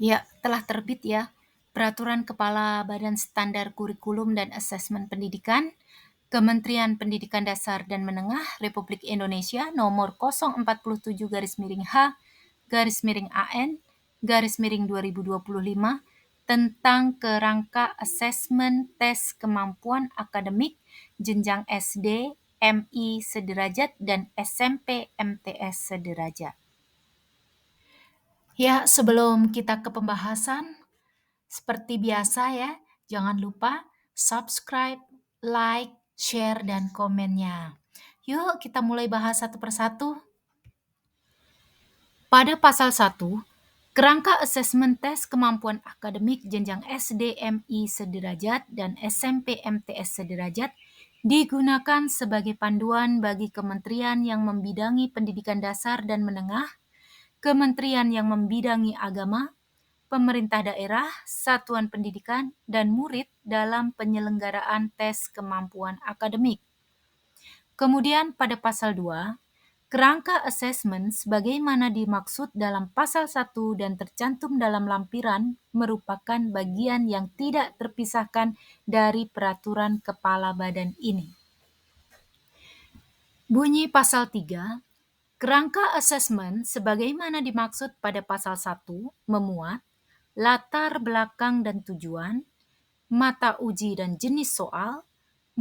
Ya, telah terbit ya, Peraturan Kepala Badan Standar Kurikulum dan Asesmen Pendidikan, Kementerian Pendidikan Dasar dan Menengah Republik Indonesia nomor 047-H-AN-2025 tentang kerangka asesmen tes kemampuan akademik jenjang SD, MI sederajat, dan SMP MTS sederajat. Ya, sebelum kita ke pembahasan, seperti biasa ya, jangan lupa subscribe, like, share, dan komennya. Yuk kita mulai bahas satu persatu. Pada pasal 1, kerangka asesmen tes kemampuan akademik jenjang SD MI sederajat dan SMP MTS sederajat digunakan sebagai panduan bagi kementerian yang membidangi pendidikan dasar dan menengah, kementerian yang membidangi agama, pemerintah daerah, satuan pendidikan, dan murid dalam penyelenggaraan tes kemampuan akademik. Kemudian pada pasal 2, kerangka asesmen sebagaimana dimaksud dalam pasal 1 dan tercantum dalam lampiran merupakan bagian yang tidak terpisahkan dari peraturan kepala badan ini. Bunyi pasal 3, kerangka asesmen sebagaimana dimaksud pada pasal 1 memuat latar belakang dan tujuan, mata uji dan jenis soal,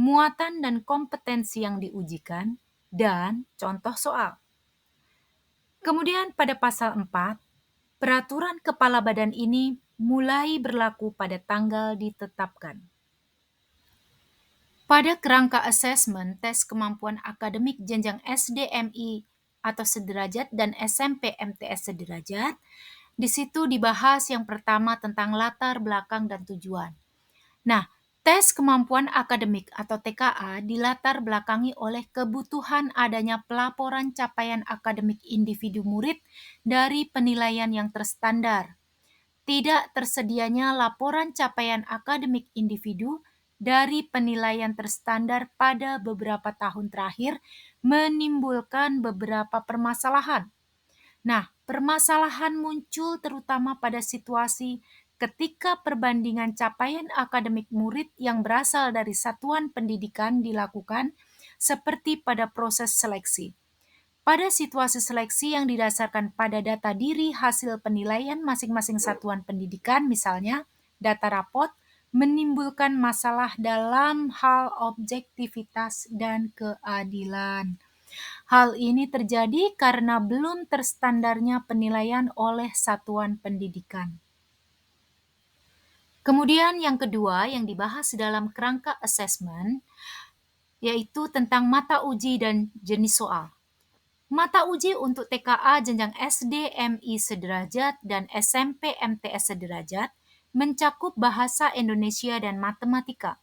muatan dan kompetensi yang diujikan, dan contoh soal. Kemudian pada pasal 4, peraturan kepala badan ini mulai berlaku pada tanggal ditetapkan. Pada kerangka asesmen tes kemampuan akademik jenjang SDMI atau sederajat dan SMP MTS sederajat, di situ dibahas yang pertama tentang latar belakang dan tujuan. Nah, tes kemampuan akademik atau TKA dilatar belakangi oleh kebutuhan adanya pelaporan capaian akademik individu murid dari penilaian yang terstandar. Tidak tersedianya laporan capaian akademik individu dari penilaian terstandar pada beberapa tahun terakhir menimbulkan beberapa permasalahan. Nah, permasalahan muncul terutama pada situasi ketika perbandingan capaian akademik murid yang berasal dari satuan pendidikan dilakukan seperti pada proses seleksi. Pada situasi seleksi yang didasarkan pada data diri hasil penilaian masing-masing satuan pendidikan, misalnya data rapot, menimbulkan masalah dalam hal objektivitas dan keadilan. Hal ini terjadi karena belum terstandarnya penilaian oleh satuan pendidikan. Kemudian yang kedua yang dibahas dalam kerangka asesmen yaitu tentang mata uji dan jenis soal. Mata uji untuk TKA jenjang SD MI sederajat dan SMP MTS sederajat mencakup bahasa Indonesia dan matematika.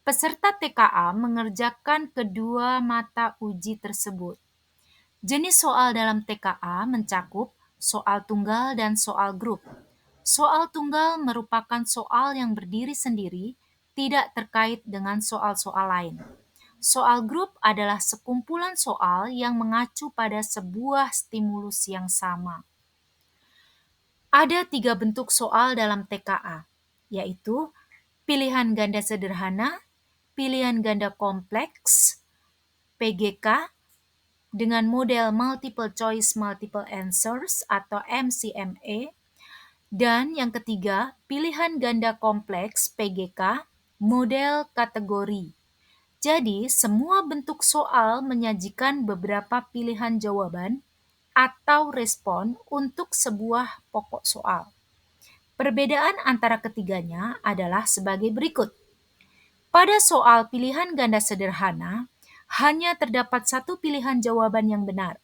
Peserta TKA mengerjakan kedua mata uji tersebut. Jenis soal dalam TKA mencakup soal tunggal dan soal grup. Soal tunggal merupakan soal yang berdiri sendiri, tidak terkait dengan soal-soal lain. Soal grup adalah sekumpulan soal yang mengacu pada sebuah stimulus yang sama. Ada 3 bentuk soal dalam TKA, yaitu pilihan ganda sederhana, pilihan ganda kompleks, PGK, dengan model Multiple Choice Multiple Answers atau MCMA, dan yang ketiga, pilihan ganda kompleks PGK model kategori. Jadi, semua bentuk soal menyajikan beberapa pilihan jawaban atau respon untuk sebuah pokok soal. Perbedaan antara ketiganya adalah sebagai berikut. Pada soal pilihan ganda sederhana, hanya terdapat satu pilihan jawaban yang benar.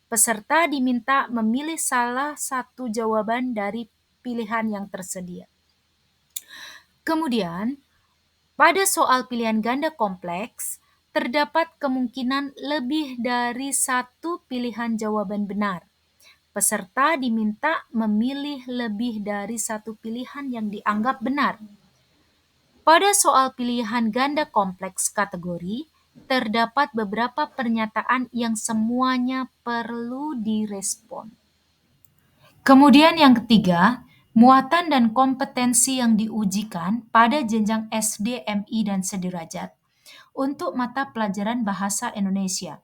Peserta diminta memilih salah satu jawaban dari pilihan yang tersedia. Kemudian, pada soal pilihan ganda kompleks, terdapat kemungkinan lebih dari satu pilihan jawaban benar. Peserta diminta memilih lebih dari satu pilihan yang dianggap benar. Pada soal pilihan ganda kompleks kategori, terdapat beberapa pernyataan yang semuanya perlu direspon. Kemudian yang ketiga, Muatan dan kompetensi yang diujikan pada jenjang SD, MI, dan sederajat untuk mata pelajaran bahasa Indonesia.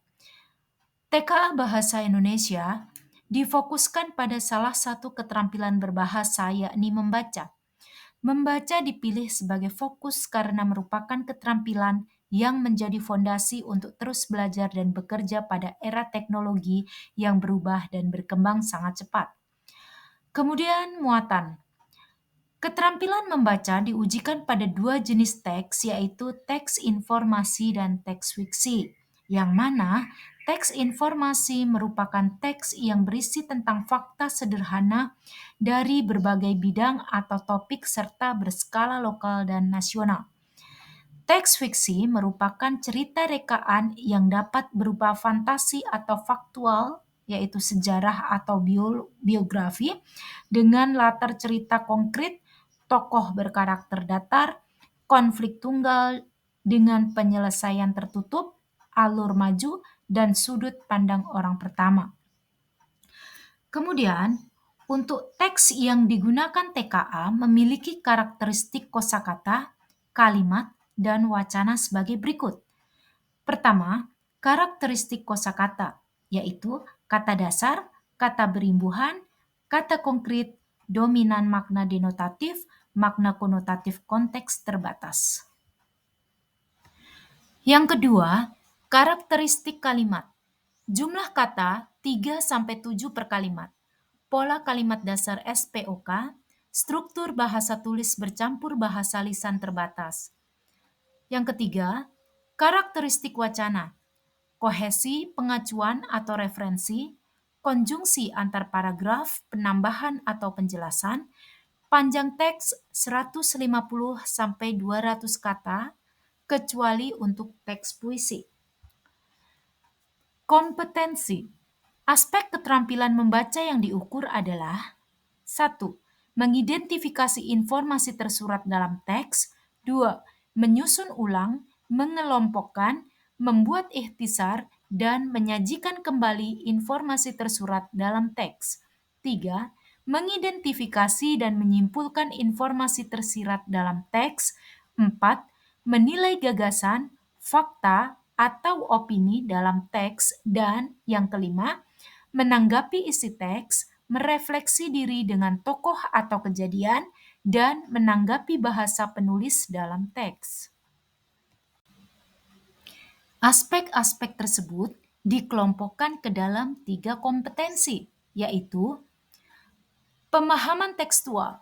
TKA Bahasa Indonesia difokuskan pada salah satu keterampilan berbahasa, yakni membaca. Membaca dipilih sebagai fokus karena merupakan keterampilan yang menjadi fondasi untuk terus belajar dan bekerja pada era teknologi yang berubah dan berkembang sangat cepat. Kemudian muatan. Keterampilan membaca diujikan pada dua jenis teks, yaitu teks informasi dan teks fiksi, yang mana teks informasi merupakan teks yang berisi tentang fakta sederhana dari berbagai bidang atau topik serta berskala lokal dan nasional. Teks fiksi merupakan cerita rekaan yang dapat berupa fantasi atau faktual, yaitu sejarah atau biografi, dengan latar cerita konkret, tokoh berkarakter datar, konflik tunggal dengan penyelesaian tertutup, alur maju, dan sudut pandang orang pertama. Kemudian, untuk teks yang digunakan TKA memiliki karakteristik kosakata, kalimat, dan wacana sebagai berikut. Pertama, karakteristik kosakata, yaitu kata dasar, kata berimbuhan, kata konkret, dominan makna denotatif, makna konotatif konteks terbatas. Yang kedua, karakteristik kalimat. Jumlah kata 3-7 per kalimat. Pola kalimat dasar SPOK, struktur bahasa tulis bercampur bahasa lisan terbatas. Yang ketiga, karakteristik wacana. Kohesi, pengacuan atau referensi, konjungsi antar paragraf, penambahan atau penjelasan, panjang teks 150-200 kata, kecuali untuk teks puisi. Kompetensi. Aspek keterampilan membaca yang diukur adalah 1. Mengidentifikasi informasi tersurat dalam teks. 2. Menyusun ulang, mengelompokkan, membuat ikhtisar, dan menyajikan kembali informasi tersurat dalam teks. 3. Mengidentifikasi dan menyimpulkan informasi tersirat dalam teks. 4. Menilai gagasan, fakta, atau opini dalam teks. Dan yang kelima, menanggapi isi teks, merefleksi diri dengan tokoh atau kejadian, dan menanggapi bahasa penulis dalam teks. Aspek-aspek tersebut dikelompokkan ke dalam 3 kompetensi, yaitu pemahaman tekstual,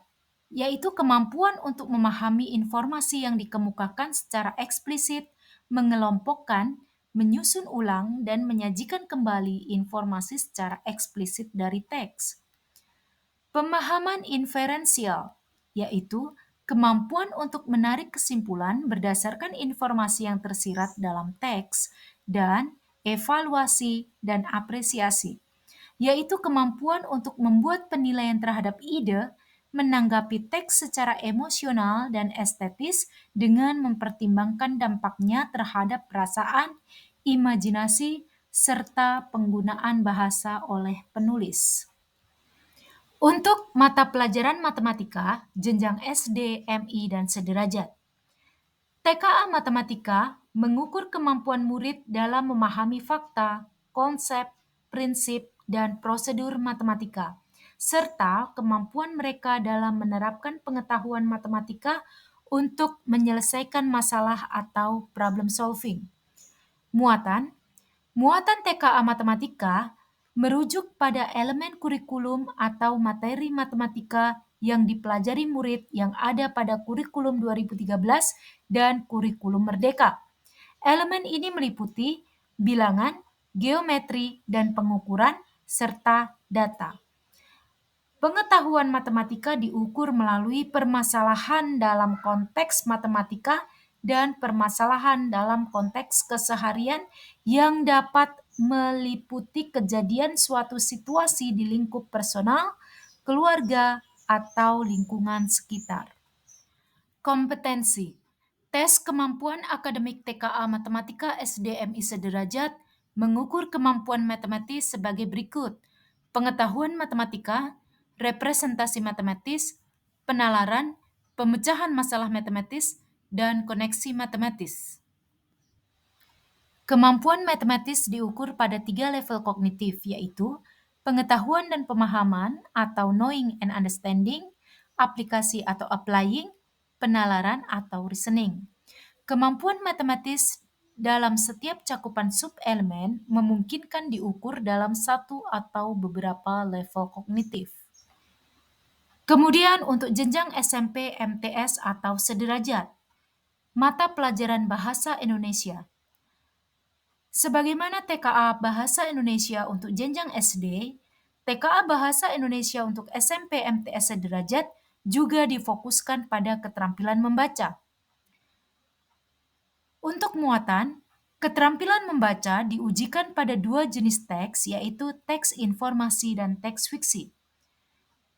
yaitu kemampuan untuk memahami informasi yang dikemukakan secara eksplisit, mengelompokkan, menyusun ulang, dan menyajikan kembali informasi secara eksplisit dari teks. Pemahaman inferensial, yaitu kemampuan untuk menarik kesimpulan berdasarkan informasi yang tersirat dalam teks, dan evaluasi dan apresiasi, yaitu kemampuan untuk membuat penilaian terhadap ide, menanggapi teks secara emosional dan estetis dengan mempertimbangkan dampaknya terhadap perasaan, imajinasi, serta penggunaan bahasa oleh penulis. Untuk mata pelajaran matematika, jenjang SD, MI, dan sederajat. TKA Matematika mengukur kemampuan murid dalam memahami fakta, konsep, prinsip, dan prosedur matematika, serta kemampuan mereka dalam menerapkan pengetahuan matematika untuk menyelesaikan masalah atau problem solving. Muatan. Muatan TKA Matematika merujuk pada elemen kurikulum atau materi matematika yang dipelajari murid yang ada pada kurikulum 2013 dan kurikulum Merdeka. Elemen ini meliputi bilangan, geometri, dan pengukuran, serta data. Pengetahuan matematika diukur melalui permasalahan dalam konteks matematika dan permasalahan dalam konteks keseharian yang dapat meliputi kejadian suatu situasi di lingkup personal, keluarga, atau lingkungan sekitar. Kompetensi. Tes kemampuan akademik TKA Matematika SDMI sederajat mengukur kemampuan matematis sebagai berikut: pengetahuan matematika, representasi matematis, penalaran, pemecahan masalah matematis, dan koneksi matematis. Kemampuan matematis diukur pada 3 level kognitif, yaitu pengetahuan dan pemahaman atau knowing and understanding, aplikasi atau applying, penalaran atau reasoning. Kemampuan matematis dalam setiap cakupan subelemen memungkinkan diukur dalam satu atau beberapa level kognitif. Kemudian untuk jenjang SMP MTS atau sederajat, mata pelajaran bahasa Indonesia. Sebagaimana TKA Bahasa Indonesia untuk jenjang SD, TKA Bahasa Indonesia untuk SMP MTS sederajat juga difokuskan pada keterampilan membaca. Untuk muatan, keterampilan membaca diujikan pada 2 jenis teks, yaitu teks informasi dan teks fiksi.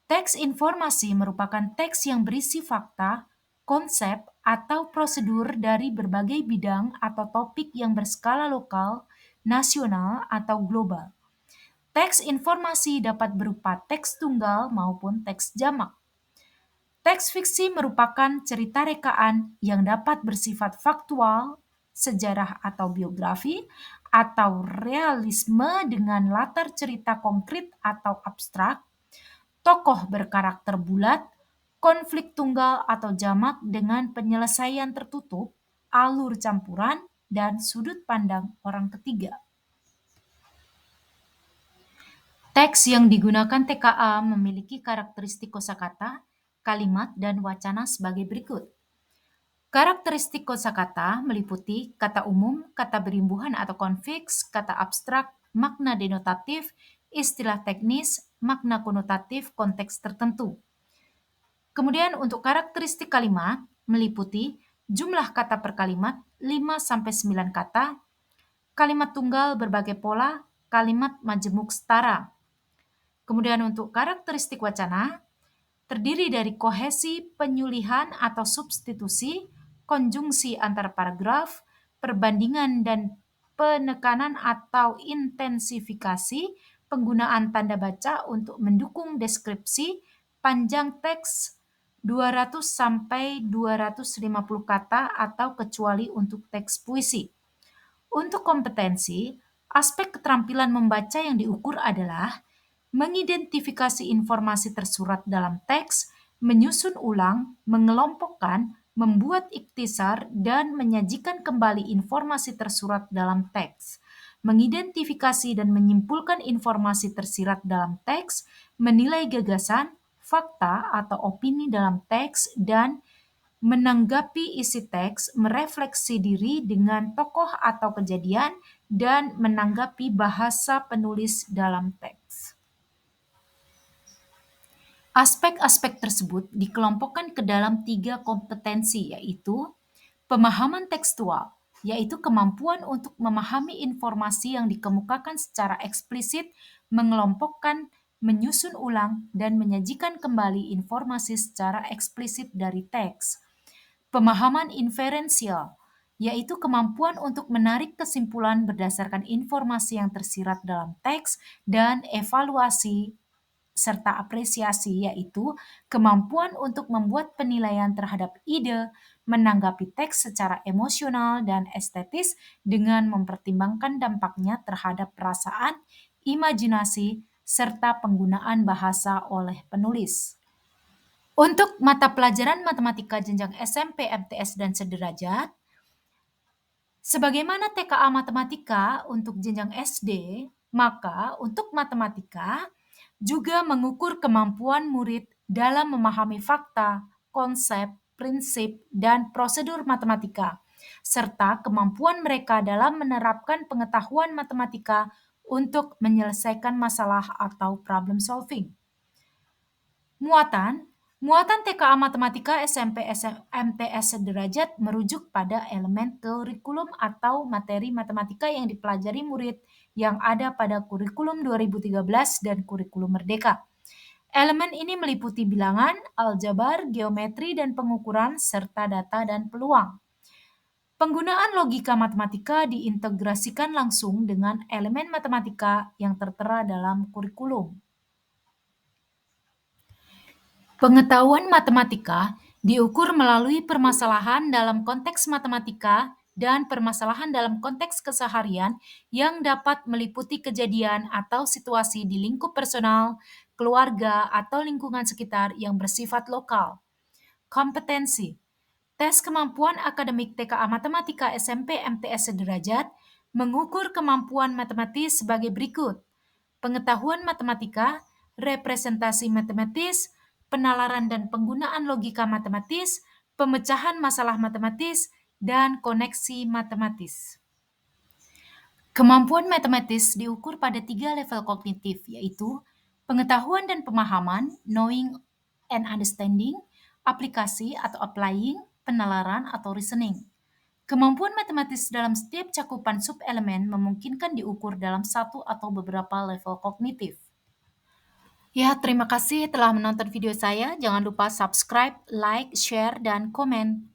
Teks informasi merupakan teks yang berisi fakta, konsep, atau prosedur dari berbagai bidang atau topik yang berskala lokal, nasional, atau global. Teks informasi dapat berupa teks tunggal maupun teks jamak. Teks fiksi merupakan cerita rekaan yang dapat bersifat faktual, sejarah atau biografi, atau realisme dengan latar cerita konkret atau abstrak, tokoh berkarakter bulat, konflik tunggal atau jamak dengan penyelesaian tertutup, alur campuran, dan sudut pandang orang ketiga. Teks yang digunakan TKA memiliki karakteristik kosakata, kalimat, dan wacana sebagai berikut. Karakteristik kosakata meliputi kata umum, kata berimbuhan atau konfiks, kata abstrak, makna denotatif, istilah teknis, makna konotatif konteks tertentu. Kemudian untuk karakteristik kalimat meliputi jumlah kata per kalimat 5-9 kata, kalimat tunggal berbagai pola, kalimat majemuk setara. Kemudian untuk karakteristik wacana terdiri dari kohesi, penyulihan atau substitusi, konjungsi antar paragraf, perbandingan dan penekanan atau intensifikasi, penggunaan tanda baca untuk mendukung deskripsi, panjang teks 200 sampai 250 kata atau kecuali untuk teks puisi. Untuk kompetensi, aspek keterampilan membaca yang diukur adalah mengidentifikasi informasi tersurat dalam teks, menyusun ulang, mengelompokkan, membuat ikhtisar, dan menyajikan kembali informasi tersurat dalam teks, mengidentifikasi dan menyimpulkan informasi tersirat dalam teks, menilai gagasan, fakta atau opini dalam teks, dan menanggapi isi teks, merefleksi diri dengan tokoh atau kejadian, dan menanggapi bahasa penulis dalam teks. Aspek-aspek tersebut dikelompokkan ke dalam 3 kompetensi, yaitu pemahaman tekstual, yaitu kemampuan untuk memahami informasi yang dikemukakan secara eksplisit, mengelompokkan, menyusun ulang, dan menyajikan kembali informasi secara eksplisit dari teks. Pemahaman inferensial, yaitu kemampuan untuk menarik kesimpulan berdasarkan informasi yang tersirat dalam teks dan evaluasi serta apresiasi, yaitu kemampuan untuk membuat penilaian terhadap ide, menanggapi teks secara emosional dan estetis dengan mempertimbangkan dampaknya terhadap perasaan, imajinasi, serta penggunaan bahasa oleh penulis. Untuk mata pelajaran matematika jenjang SMP, MTS, dan sederajat, sebagaimana TKA Matematika untuk jenjang SD, maka untuk matematika juga mengukur kemampuan murid dalam memahami fakta, konsep, prinsip, dan prosedur matematika, serta kemampuan mereka dalam menerapkan pengetahuan matematika untuk menyelesaikan masalah atau problem solving. Muatan TKA Matematika SMP MTS sederajat merujuk pada elemen kurikulum atau materi matematika yang dipelajari murid yang ada pada kurikulum 2013 dan kurikulum Merdeka. Elemen ini meliputi bilangan, aljabar, geometri dan pengukuran, serta data dan peluang. Penggunaan logika matematika diintegrasikan langsung dengan elemen matematika yang tertera dalam kurikulum. Pengetahuan matematika diukur melalui permasalahan dalam konteks matematika dan permasalahan dalam konteks keseharian yang dapat meliputi kejadian atau situasi di lingkup personal, keluarga, atau lingkungan sekitar yang bersifat lokal. Kompetensi. Tes kemampuan akademik TKA Matematika SMP MTS sederajat mengukur kemampuan matematis sebagai berikut: pengetahuan matematika, representasi matematis, penalaran dan penggunaan logika matematis, pemecahan masalah matematis, dan koneksi matematis. Kemampuan matematis diukur pada 3 level kognitif, yaitu pengetahuan dan pemahaman, knowing and understanding, aplikasi atau applying, penalaran atau reasoning. Kemampuan matematis dalam setiap cakupan subelemen memungkinkan diukur dalam satu atau beberapa level kognitif. Ya, terima kasih telah menonton video saya. Jangan lupa subscribe, like, share, dan komen.